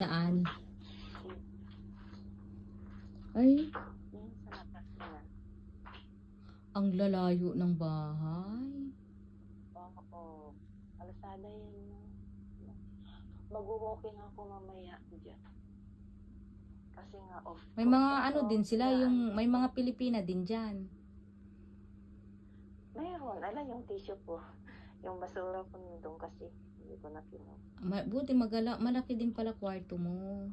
Saan? Ay, Yan sa labas na. ang lalayo ng bahay. Oo. Alasada yan. Mag-walking ako mamaya dyan. Kasi nga off ko. May mga Ito, ano din sila, yan. yung may mga Pilipina din dyan. Mayroon. Ala yung tissue ko. Yung basura ko nandun kasi. Hindi ko na kinuha. Buti malaki din pala kwarto mo.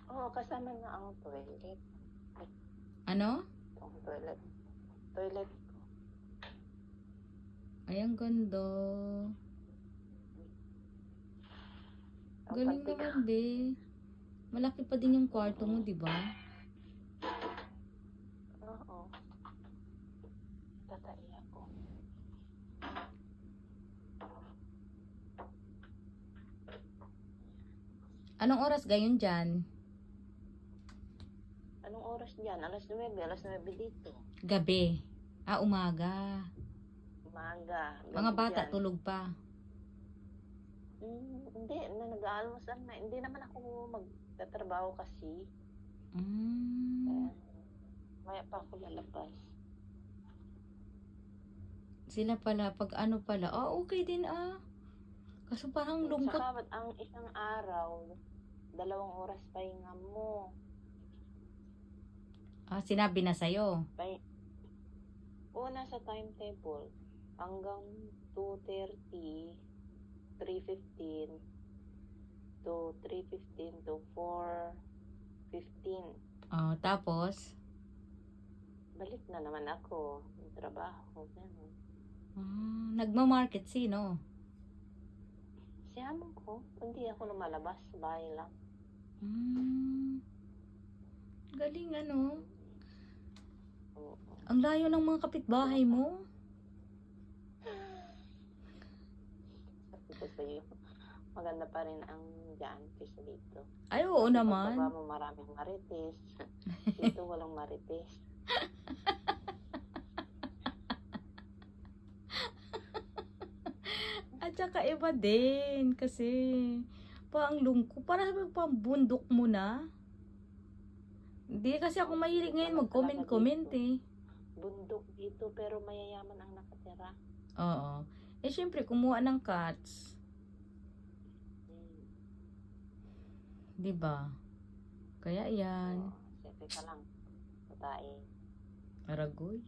Oo, kasama na ang toilet. Ano? Ang toilet. Toilet ko. Ay, ang ganda. Galing naman, be. Malaki pa din yung kwarto mo, di ba? Oo. Tatai ako. Anong oras gayon dyan? Anong oras dyan? Alas 9. Alas 9 dito. Gabi. Umaga. Umaga. Mga bata dyan. tulog pa. Hindi. Nag-aalmusal na. Hindi naman ako magtatrabaho kasi. Maya pa ako lalabas. Sila pala, pag ano pala, okay din Kaso parang lungkot. Saka ang isang araw, 2 oras pahinga mo. Sinabi na sa'yo. Una sa timetable, hanggang 2:30, 3:15, to 3:15 to 4:15. Tapos? Balik na naman ako ng trabaho. Ganun. Nagma-market sino? Si amo ko, hindi ako lumalabas, bahay lang. Galing ano? Oo. Ang layo ng mga kapitbahay mo. Sabi ko sa'yo, maganda pa rin ang dyan kaysa dito. Ay, oo naman. Pagkaba mo maraming marites. Dito walang marites. At saka iba din kasi ang lungkot. Para sabi pa bundok mo na. Hindi kasi ako mahilig ngayon mag-comment eh. Bundok dito pero mayayaman ang nakatira. Oo. Syempre kumuha ng cuts. 'Di ba? Kaya yan. Siyempre ka lang. Tayo. Aragoy.